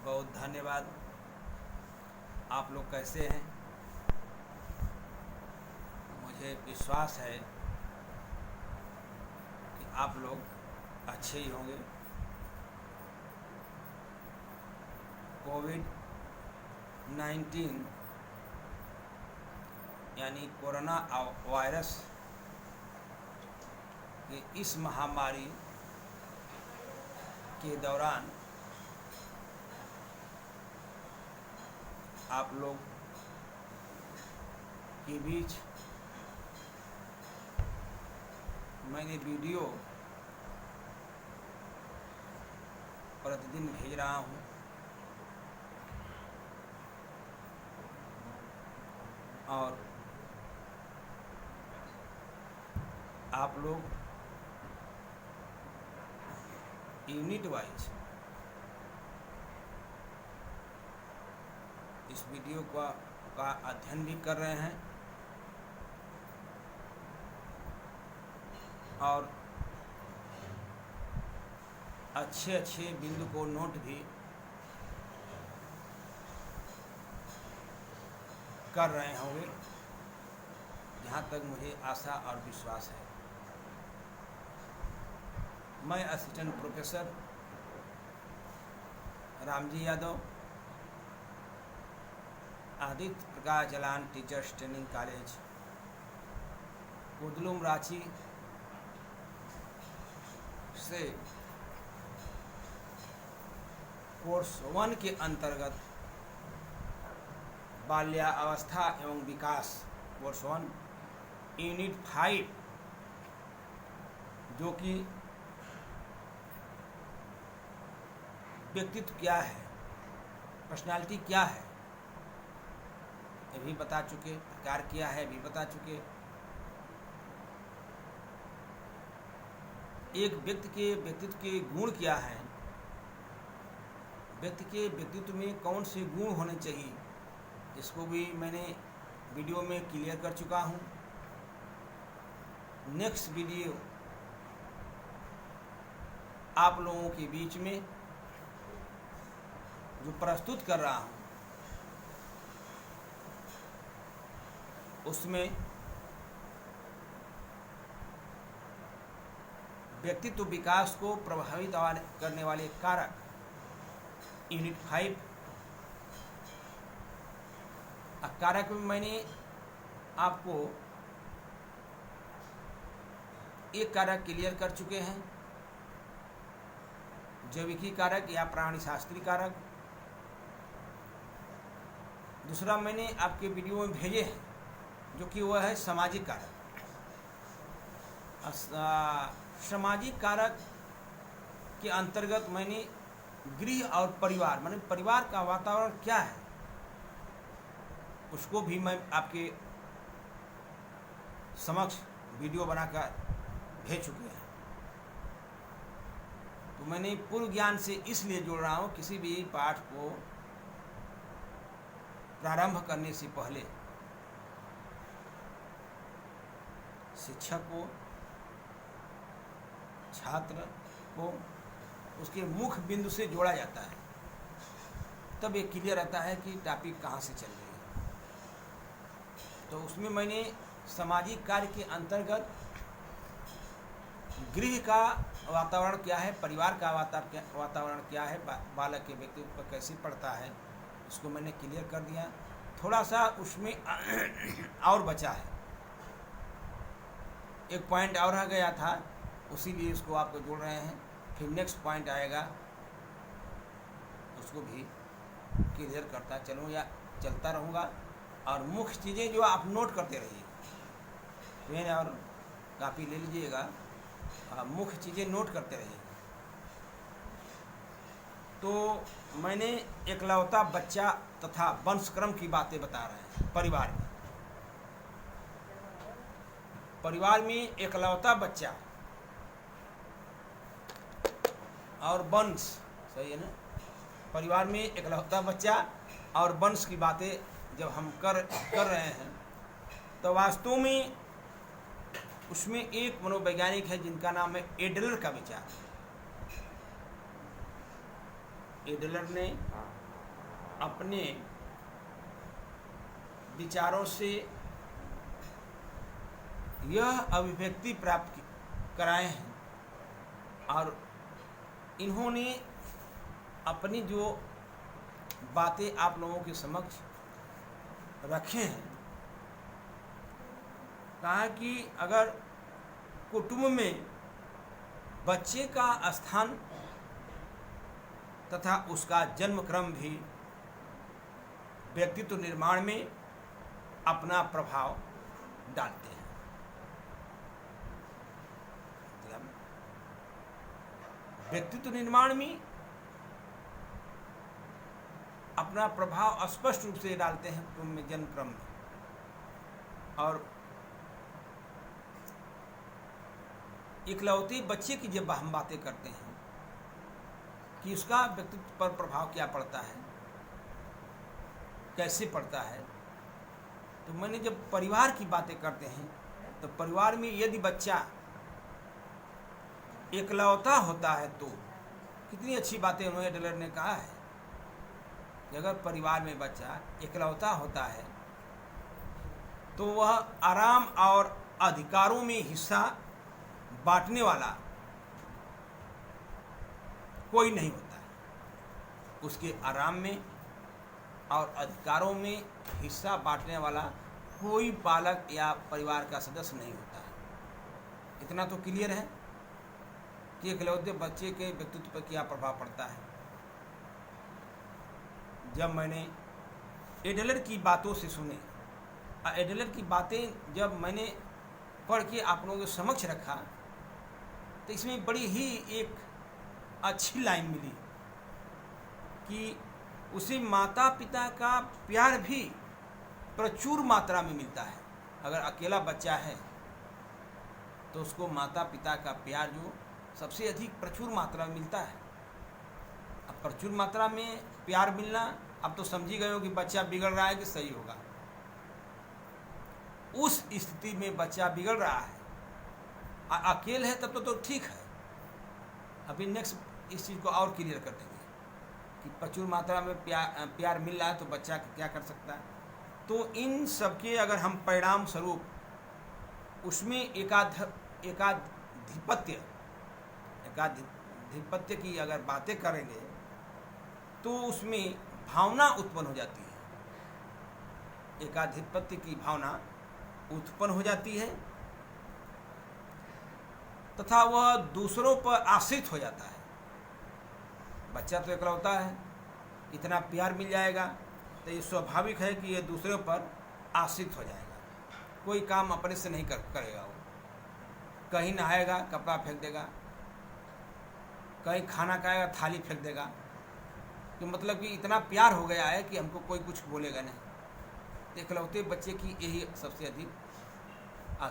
बहुत धन्यवाद। आप लोग कैसे हैं? मुझे विश्वास है कि आप लोग अच्छे ही होंगे। कोविड-19 यानी कोरोना वायरस की इस महामारी के दौरान आप लोग के बीच मैंने वीडियो प्रतिदिन भेज रहा हूँ और आप लोग यूनिट वाइज इस वीडियो का अध्ययन भी कर रहे हैं और अच्छे बिंदु को नोट भी कर रहे होंगे, जहाँ तक मुझे आशा और विश्वास है। मैं असिस्टेंट प्रोफेसर रामजी यादव, आदित्य प्रकाश Jalan teachers training college, कुदलुम, Ranchi से कोर्स 1 के अंतर्गत बाल्यावस्था एवं विकास कोर्स 1 यूनिट 5, जो कि व्यक्तित्व क्या है, पर्सनालिटी क्या है, ये भी बता चुके, प्रकार क्या है भी बता चुके। एक व्यक्ति के व्यक्तित्व के गुण क्या हैं, व्यक्ति के व्यक्तित्व में कौन से गुण होने चाहिए, इसको भी मैंने वीडियो में क्लियर कर चुका हूँ। नेक्स्ट वीडियो आप लोगों के बीच में जो प्रस्तुत कर रहा हूँ, उसमें व्यक्तित्व विकास को प्रभावित करने वाले कारक यूनिट 5 कारक में मैंने आपको एक कारक क्लियर कर चुके हैं, जैविकी कारक या प्राणी शास्त्री कारक। दूसरा मैंने आपके वीडियो में भेजे हैं, जो कि वह है सामाजिक कारक। सामाजिक कारक के अंतर्गत मैंने गृह और परिवार, माने परिवार का वातावरण क्या है, उसको भी मैं आपके समक्ष वीडियो बनाकर भेज चुके हैं। तो मैंने पूर्व ज्ञान से इसलिए जोड़ रहा हूँ, किसी भी पाठ को प्रारंभ करने से पहले शिक्षक को, छात्र को उसके मुख्य बिंदु से जोड़ा जाता है, तब ये क्लियर रहता है कि टॉपिक कहाँ से चल रही है। तो उसमें मैंने सामाजिक कार्य के अंतर्गत गृह का वातावरण क्या है, परिवार का वातावरण क्या है, बालक के व्यक्तित्व पर कैसे पड़ता है, इसको मैंने क्लियर कर दिया। थोड़ा सा उसमें और बचा है, एक पॉइंट और रह गया था, उसीलिए इसको आपको जोड़ रहे हैं। फिर नेक्स्ट पॉइंट आएगा, उसको भी क्लियर करता चलूँ या चलता रहूँगा। और मुख्य चीज़ें जो आप नोट करते रहिए, पेन और कापी ले लीजिएगा, मुख्य चीज़ें नोट करते रहिए। तो मैंने एकलौता बच्चा तथा वंशक्रम की बातें बता रहे हैं। परिवार में एकलौता बच्चा और वंश, सही है ना, परिवार में एकलौता बच्चा और वंश की बातें जब हम कर रहे हैं, तो वास्तव में उसमें एक मनोवैज्ञानिक है जिनका नाम है एडलर का विचार। एडलर ने अपने विचारों से यह अभिव्यक्ति प्राप्त कराए हैं और इन्होंने अपनी जो बातें आप लोगों के समक्ष रखे हैं, कहा कि अगर कुटुंब में बच्चे का स्थान तथा उसका जन्म क्रम भी व्यक्तित्व निर्माण में अपना प्रभाव डालते हैं। व्यक्तित्व निर्माण में अपना प्रभाव स्पष्ट रूप से डालते हैं कुटुंब में, जन्म क्रम में। और इकलौते बच्चे की जब हम बातें करते हैं कि उसका व्यक्तित्व पर प्रभाव क्या पड़ता है, कैसे पड़ता है, तो मैंने जब परिवार की बातें करते हैं तो परिवार में यदि बच्चा इकलौता होता है तो कितनी अच्छी बातें उन्होंने एडलर ने कहा है कि अगर परिवार में बच्चा इकलौता होता है तो वह आराम और अधिकारों में हिस्सा बांटने वाला कोई नहीं होता है। उसके आराम में और अधिकारों में हिस्सा बांटने वाला कोई बालक या परिवार का सदस्य नहीं होता है। इतना तो क्लियर है कि इकलौते बच्चे के व्यक्तित्व पर क्या प्रभाव पड़ता है। जब मैंने एडलर की बातों से सुने, एडलर की बातें जब मैंने पढ़ के आप लोगों के समक्ष रखा, तो इसमें बड़ी ही एक अच्छी लाइन मिली कि उसे माता पिता का प्यार भी प्रचुर मात्रा में मिलता है। अगर अकेला बच्चा है तो उसको माता पिता का प्यार जो सबसे अधिक प्रचुर मात्रा में मिलता है। अब प्रचुर मात्रा में प्यार मिलना, अब तो समझी गए हो कि बच्चा बिगड़ रहा है कि सही होगा। उस स्थिति में बच्चा बिगड़ रहा है, अकेले है तब तो ठीक है। अभी नेक्स्ट इस चीज़ को और क्लियर कर देंगे कि प्रचुर मात्रा में प्यार मिल रहा है तो बच्चा क्या कर सकता है। तो इन सबके अगर हम परिणाम स्वरूप उसमें एकाधिपत्य की अगर बातें करेंगे तो उसमें भावना उत्पन्न हो जाती है। एकाधिपत्य की भावना उत्पन्न हो जाती है तथा वह दूसरों पर आश्रित हो जाता है। बच्चा तो इकलौता है, इतना प्यार मिल जाएगा तो ये स्वाभाविक है कि ये दूसरों पर आश्रित हो जाएगा। कोई काम अपने से नहीं करेगा। वो कहीं नहाएगा कपड़ा फेंक देगा, कहीं खाना खाएगा थाली फेंक देगा। तो मतलब कि इतना प्यार हो गया है कि हमको कोई कुछ बोलेगा नहीं। इकलौते बच्चे की यही सबसे अधिक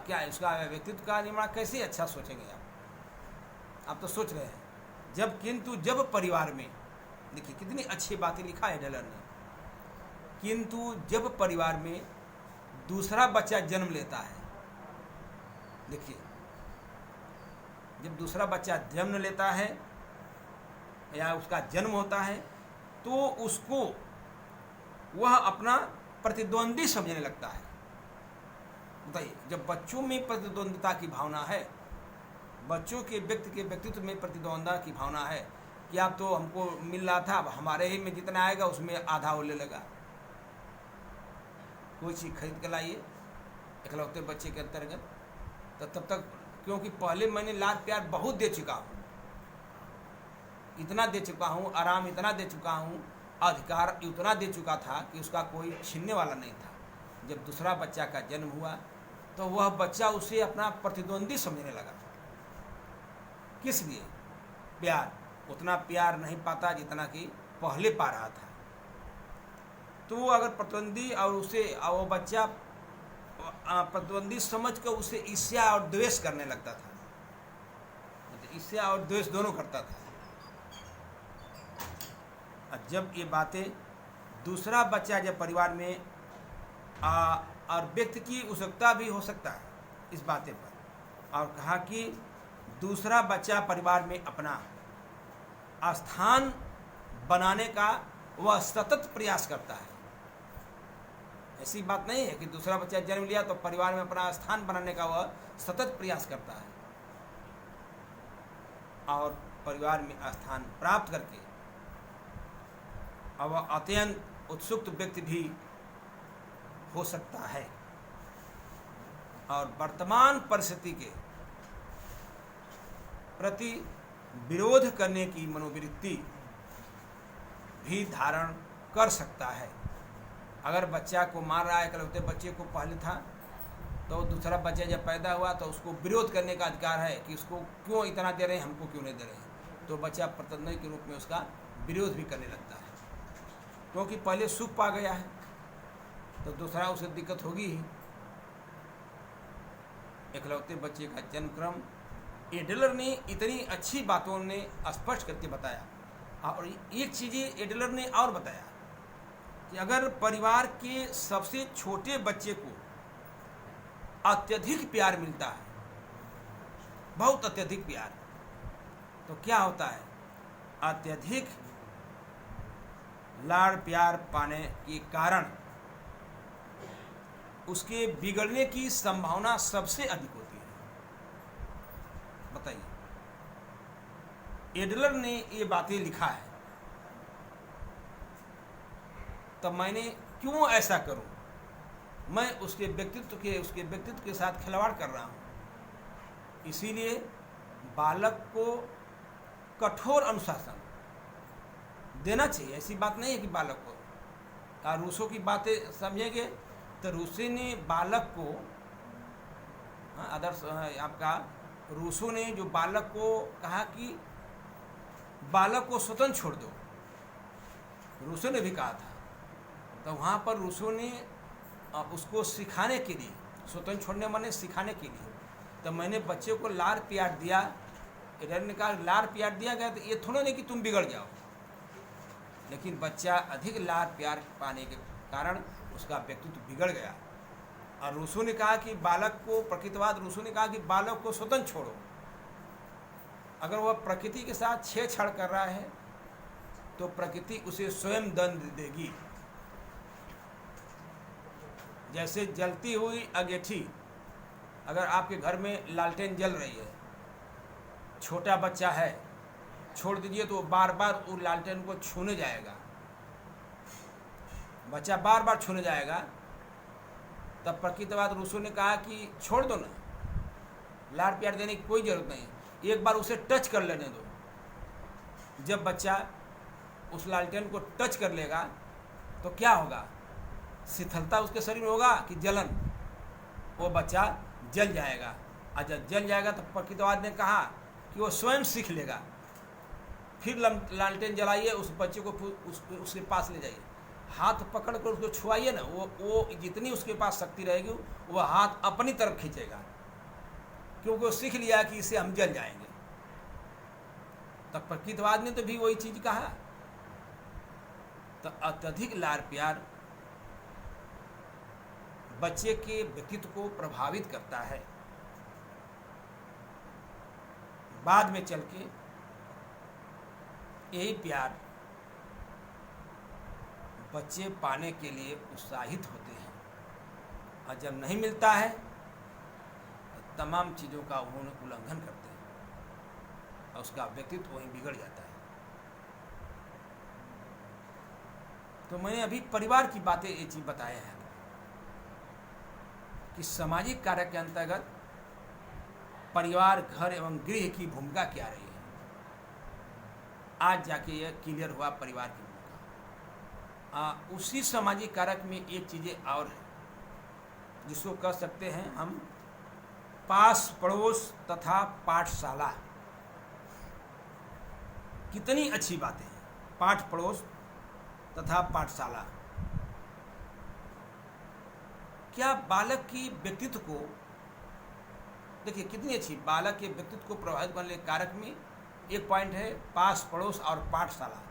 क्या है, उसका व्यक्तित्व का निर्माण कैसे अच्छा सोचेंगे आप तो सोच रहे हैं। जब परिवार में, देखिए कितनी अच्छी बातें लिखा है एडलर ने, किंतु जब परिवार में दूसरा बच्चा जन्म लेता है, देखिए जब दूसरा बच्चा जन्म लेता है या उसका जन्म होता है तो उसको वह अपना प्रतिद्वंदी समझने लगता है। बताइए, जब बच्चों में प्रतिद्वंदिता की भावना है, बच्चों के व्यक्तित्व में प्रतिद्वंदिता की भावना है कि आप तो हमको मिल रहा था, अब हमारे ही में जितना आएगा उसमें आधा वो ले लेगा। कोई चीज़ खरीद के लाइए इकलौते बच्चे के अंतर्गत, तो तब तक क्योंकि पहले मैंने लाड प्यार बहुत दे चुका हूँ, इतना दे चुका हूँ, आराम इतना दे चुका हूँ, अधिकार इतना दे चुका था कि उसका कोई छीनने वाला नहीं था। जब दूसरा बच्चा का जन्म हुआ तो वह बच्चा उसे अपना प्रतिद्वंदी समझने लगा। किस लिए? प्यार, उतना प्यार नहीं पाता जितना कि पहले पा रहा था। तो अगर प्रतिद्वंदी और उसे वो बच्चा प्रतिद्वंदी समझ कर उसे ईर्ष्या और द्वेष करने लगता था, ईर्ष्या और द्वेष दोनों करता था। जब ये बातें दूसरा बच्चा जब परिवार में और व्यक्ति की उत्सुकता भी हो सकता है इस बातें पर, और कहा कि दूसरा बच्चा परिवार में अपना स्थान बनाने का वह सतत प्रयास करता है। ऐसी बात नहीं है कि दूसरा बच्चा जन्म लिया तो परिवार में अपना स्थान बनाने का वह सतत प्रयास करता है और परिवार में स्थान प्राप्त करके अब वह अत्यंत उत्सुक व्यक्ति भी हो सकता है और वर्तमान परिस्थिति के प्रति विरोध करने की मनोवृत्ति भी धारण कर सकता है। अगर बच्चा को मार रहा है, इकलौते बच्चे को पहले था, तो दूसरा बच्चा जब पैदा हुआ तो उसको विरोध करने का अधिकार है कि उसको क्यों इतना दे रहे हैं, हमको क्यों नहीं दे रहे हैं। तो बच्चा प्रतंदय के रूप में उसका विरोध भी करने लगता है, क्योंकि पहले सुख पा गया है तो दूसरा उसे दिक्कत होगी ही। इकलौते बच्चे का जन्म क्रम एडलर ने इतनी अच्छी बातों ने स्पष्ट करके बताया। और एक चीज़ एडलर ने और बताया कि अगर परिवार के सबसे छोटे बच्चे को अत्यधिक प्यार मिलता है, बहुत अत्यधिक प्यार, तो क्या होता है, अत्यधिक लाड़ प्यार पाने के कारण उसके बिगड़ने की संभावना सबसे अधिक होती है। बताइए, एडलर ने ये बातें लिखा है, तब मैंने क्यों ऐसा करूं, मैं उसके व्यक्तित्व के साथ खिलवाड़ कर रहा हूं। इसीलिए बालक को कठोर अनुशासन देना चाहिए। ऐसी बात नहीं है कि बालक को, रूसो की बातें समझेंगे तो रूसो ने बालक को, आदर्श आपका रूसो ने जो बालक को कहा कि बालक को स्वतंत्र छोड़ दो, रूसो ने भी कहा था, तो वहाँ पर रूसो ने उसको सिखाने के लिए, स्वतंत्र छोड़ने माने सिखाने के लिए, तो मैंने बच्चे को लाड़ प्यार दिया। इधर ने कहा लाड़ प्यार दिया गया तो ये थोड़ा नहीं कि तुम बिगड़ जाओ, लेकिन बच्चा अधिक लाड़ प्यार पाने के कारण उसका व्यक्तित्व बिगड़ गया। और रूसो ने कहा कि बालक को, प्रकृतिवाद रूसो ने कहा कि बालक को स्वतंत्र छोड़ो। अगर वह प्रकृति के साथ छेड़छाड़ कर रहा है तो प्रकृति उसे स्वयं दंड देगी। जैसे जलती हुई अंगीठी, अगर आपके घर में लालटेन जल रही है, छोटा बच्चा है, छोड़ दीजिए तो बार बार उस लालटेन को छूने जाएगा, बच्चा बार बार छूने जाएगा। तब प्रकृतिवाद रूसो ने कहा कि छोड़ दो ना, लाड़ प्यार देने की कोई ज़रूरत नहीं, एक बार उसे टच कर लेने दो। जब बच्चा उस लालटेन को टच कर लेगा तो क्या होगा, शिथिलता उसके शरीर में होगा कि जलन, वो बच्चा जल जाएगा। और जब जल जाएगा तो प्रकृतिवाद ने कहा कि वो स्वयं सीख लेगा। फिर लालटेन जलाइए, उस बच्चे को उसके पास ले जाइए, हाथ पकड़ कर उसको छुआइए ना, वो जितनी उसके पास शक्ति रहेगी वह हाथ अपनी तरफ खींचेगा, क्योंकि वो सीख लिया कि इससे हम जल जाएंगे। तब प्रकृतिवाद ने तो भी वही चीज कहा। तो अत्यधिक लाड़ प्यार बच्चे के व्यक्तित्व को प्रभावित करता है। बाद में चल के यही प्यार बच्चे पाने के लिए उत्साहित होते हैं, और जब नहीं मिलता है तो तमाम चीज़ों का उन्होंने उल्लंघन करते हैं और उसका व्यक्तित्व वहीं बिगड़ जाता है। तो मैंने अभी परिवार की बातें ये चीज़ बताया है कि सामाजिक कार्य के अंतर्गत परिवार, घर एवं गृह की भूमिका क्या रही है। आज जाके यह क्लियर हुआ परिवार की भूमिका। उसी सामाजिक कारक में एक चीज़ें और है जिसको कह सकते हैं हम पास पड़ोस तथा पाठशाला। कितनी अच्छी बातें हैं, पाठ पड़ोस तथा पाठशाला। क्या बालक की व्यक्तित्व को, देखिए कितनी अच्छी, बालक के व्यक्तित्व को प्रभावित करने वाले कारक में एक पॉइंट है पास पड़ोस और पाठशाला।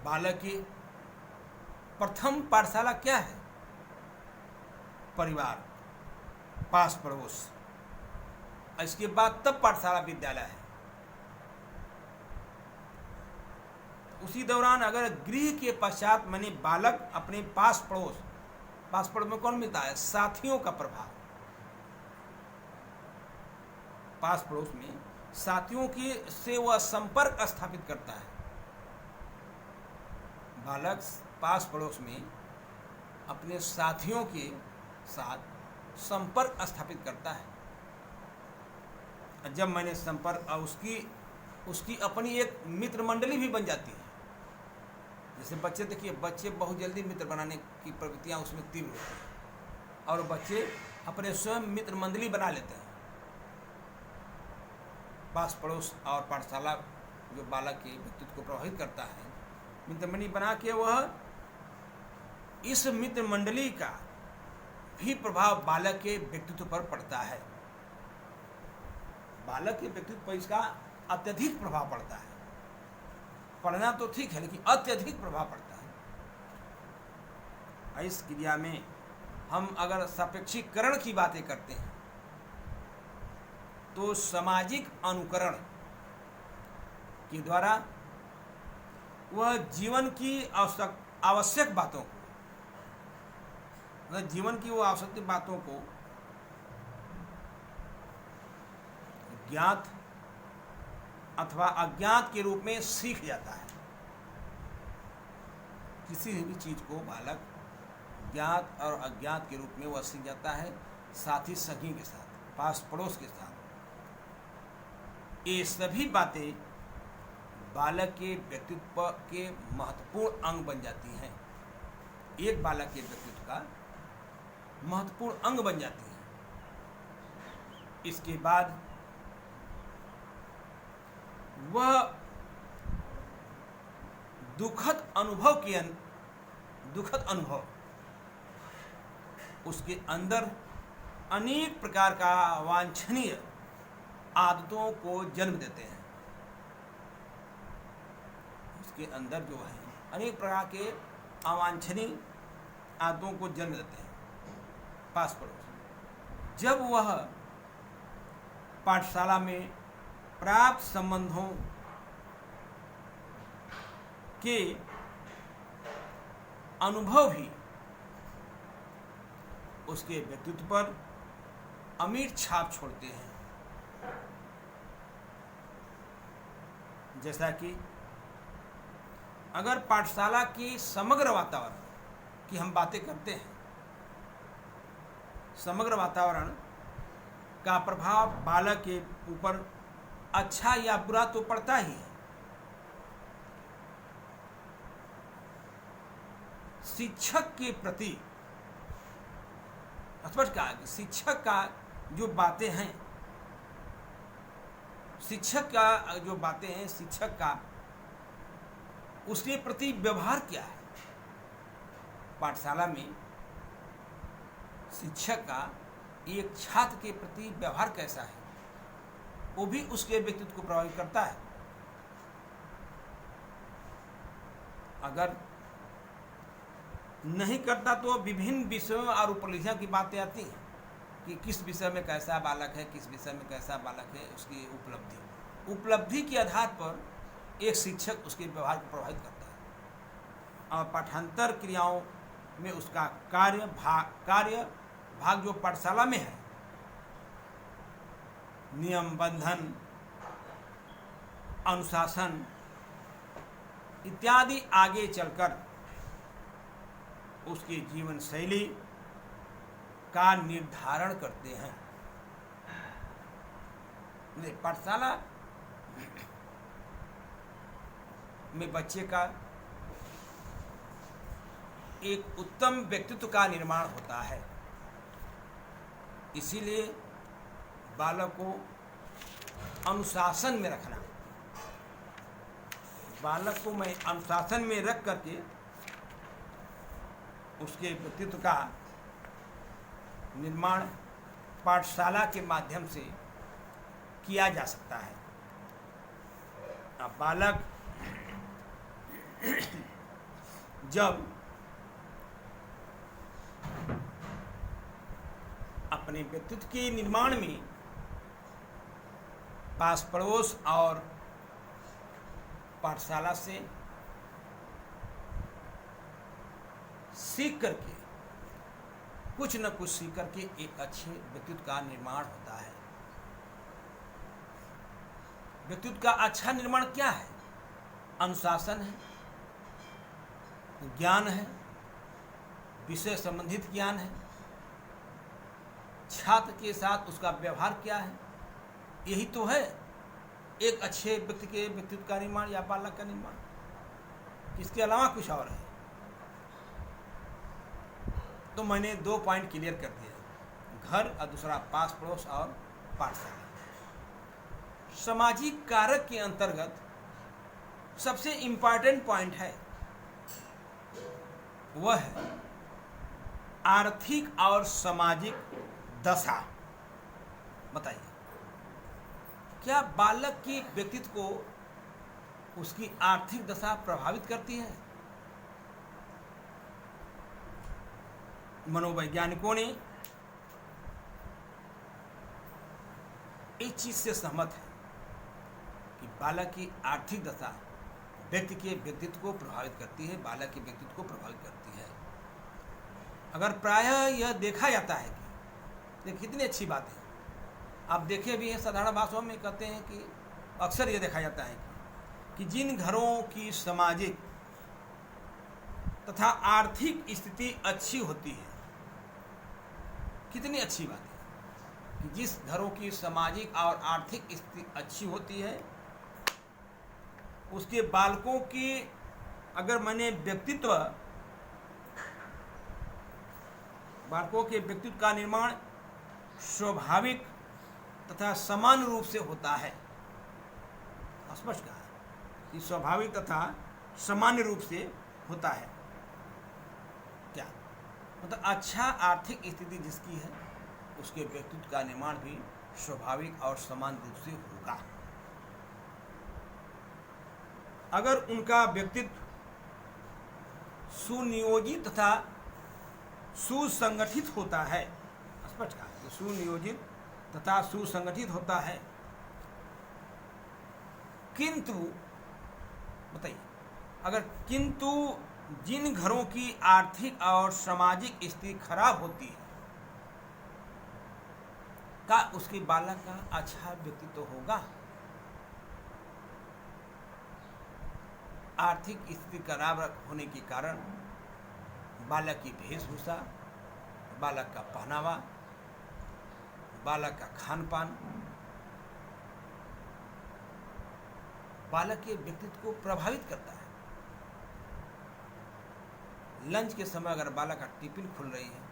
बालक की प्रथम पाठशाला क्या है, परिवार, पास पड़ोस। इसके बाद तब पाठशाला विद्यालय है। उसी दौरान अगर गृह के पश्चात माने बालक अपने पास पड़ोस में कौन मिलता है? साथियों का प्रभाव। पास पड़ोस में साथियों की से वह संपर्क स्थापित करता है। बालक पास पड़ोस में अपने साथियों के साथ संपर्क स्थापित करता है। जब मैंने संपर्क और उसकी अपनी एक मित्र मंडली भी बन जाती है। जैसे बच्चे, देखिए बच्चे बहुत जल्दी मित्र बनाने की प्रवृत्तियां उसमें तीव्र होती हैं और बच्चे अपने स्वयं मित्र मंडली बना लेते हैं। पास पड़ोस और पाठशाला जो बालक के व्यक्तित्व को प्रभावित करता है, मित्र मंडली बना के वह इस मित्र मंडली का भी प्रभाव बालक के व्यक्तित्व पर पड़ता है। बालक के व्यक्तित्व पर इसका अत्यधिक प्रभाव पड़ता है। पढ़ना तो ठीक है, लेकिन अत्यधिक प्रभाव पड़ता है। इस क्रिया में हम अगर सापेक्षीकरण की बातें करते हैं तो सामाजिक अनुकरण के द्वारा वह जीवन की आवश्यक बातों को, मतलब जीवन की वो आवश्यक बातों को ज्ञात अथवा अज्ञात के रूप में सीख जाता है। किसी भी चीज को बालक ज्ञात और अज्ञात के रूप में वह सीख जाता है, साथी सखी के साथ, पास पड़ोस के साथ। ये सभी बातें बालक के व्यक्तित्व के महत्वपूर्ण अंग बन जाती हैं। एक बालक के व्यक्तित्व का महत्वपूर्ण अंग बन जाती है। इसके बाद वह दुखद अनुभव उसके अंदर अनेक प्रकार का वांछनीय आदतों को जन्म देते हैं। उसके अंदर जो है अनेक प्रकार के अवांछनीय आदतों को जन्म देते हैं पास पड़ोस। जब वह पाठशाला में प्राप्त संबंधों के अनुभव भी उसके व्यक्तित्व पर अमिट छाप छोड़ते हैं। जैसा कि अगर पाठशाला की समग्र वातावरण की हम बातें करते हैं, समग्र वातावरण का प्रभाव बालक के ऊपर अच्छा या बुरा तो पड़ता ही है। शिक्षक के प्रति स्पष्ट कहा कि शिक्षक का जो बातें हैं, शिक्षक का उसके प्रति व्यवहार क्या है। पाठशाला में शिक्षक का एक छात्र के प्रति व्यवहार कैसा है, वो भी उसके व्यक्तित्व को प्रभावित करता है। अगर नहीं करता तो विभिन्न विषयों और उपलब्धियों की बातें आती हैं कि किस विषय में कैसा बालक है, किस विषय में कैसा बालक है, उसकी उपलब्धि के आधार पर एक शिक्षक उसके व्यवहार को प्रभावित करता है। और पाठांतर क्रियाओं में उसका कार्य भाग जो पाठशाला में है, नियम, बंधन, अनुशासन इत्यादि आगे चलकर उसकी जीवन शैली का निर्धारण करते हैं। पाठशाला में बच्चे का एक उत्तम व्यक्तित्व का निर्माण होता है। इसीलिए बालक को अनुशासन में रखना, बालक को मैं अनुशासन में रख करके उसके व्यक्तित्व का निर्माण पाठशाला के माध्यम से किया जा सकता है। अब बालक जब अपने व्यक्तित्व के निर्माण में पास पड़ोस और पाठशाला से सीख करके, कुछ न कुछ सीख करके एक अच्छे व्यक्तित्व का निर्माण होता है। व्यक्तित्व का अच्छा निर्माण क्या है? अनुशासन है, ज्ञान है, विषय संबंधित ज्ञान है, छात्र के साथ उसका व्यवहार क्या है, यही तो है एक अच्छे व्यक्ति के व्यक्तित्व का निर्माण या बालक का निर्माण। इसके अलावा कुछ और है। तो मैंने 2 पॉइंट क्लियर कर दिए, घर और दूसरा पास पड़ोस और पाठशाला। सामाजिक कारक के अंतर्गत सबसे इंपॉर्टेंट पॉइंट है वह है आर्थिक और सामाजिक दशा। बताइए, क्या बालक की व्यक्तित्व को उसकी आर्थिक दशा प्रभावित करती है? मनोवैज्ञानिकों ने इस चीज से सहमत है कि बालक की आर्थिक दशा व्यक्ति के व्यक्तित्व को प्रभावित करती है, बालक के व्यक्तित्व को प्रभावित करती है। अगर प्रायः यह देखा जाता है कि कितनी अच्छी बात है, आप देखे भी हैं, साधारण भाषाओं में कहते हैं कि अक्सर यह देखा जाता है कि जिन घरों की सामाजिक तथा आर्थिक स्थिति अच्छी होती है, कितनी अच्छी बात है कि जिस घरों की सामाजिक और आर्थिक स्थिति अच्छी होती है, उसके बालकों की अगर मैंने बालकों के व्यक्तित्व का निर्माण स्वाभाविक तथा समान रूप से होता है। स्पष्ट कहा कि स्वाभाविक तथा सामान्य रूप से होता है। क्या मतलब अच्छा आर्थिक स्थिति जिसकी है, उसके व्यक्तित्व का निर्माण भी स्वाभाविक और समान रूप से होगा। अगर उनका व्यक्तित्व सुनियोजित तथा सुसंगठित होता है, स्पष्ट कहा कि सुनियोजित तथा सुसंगठित होता है, किंतु बताइए, किंतु जिन घरों की आर्थिक और सामाजिक स्थिति खराब होती है, का उसके बालक का अच्छा व्यक्तित्व होगा? आर्थिक स्थिति खराब होने के कारण बालक की वेशभूषा, बालक का पहनावा, बालक का खान पान बालक के व्यक्तित्व को प्रभावित करता है। लंच के समय अगर बालक का टिफिन खुल रही है,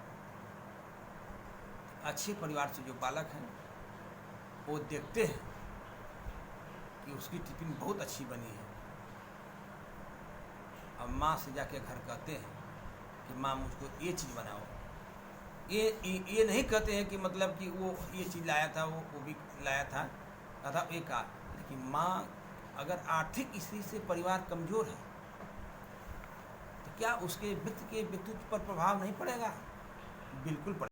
अच्छे परिवार से जो बालक हैं वो देखते हैं कि उसकी टिफिन बहुत अच्छी बनी है, अब माँ से जाके घर कहते हैं कि माँ मुझको ये चीज़ बनाओ। ये नहीं कहते हैं कि मतलब कि वो ये चीज़ लाया था, वो भी लाया था अथा एक कहा, लेकिन माँ अगर आर्थिक स्थिति से परिवार कमज़ोर है तो क्या उसके व्यक्ति के व्यक्तित्व पर प्रभाव नहीं पड़ेगा? बिल्कुल पड़ेगा।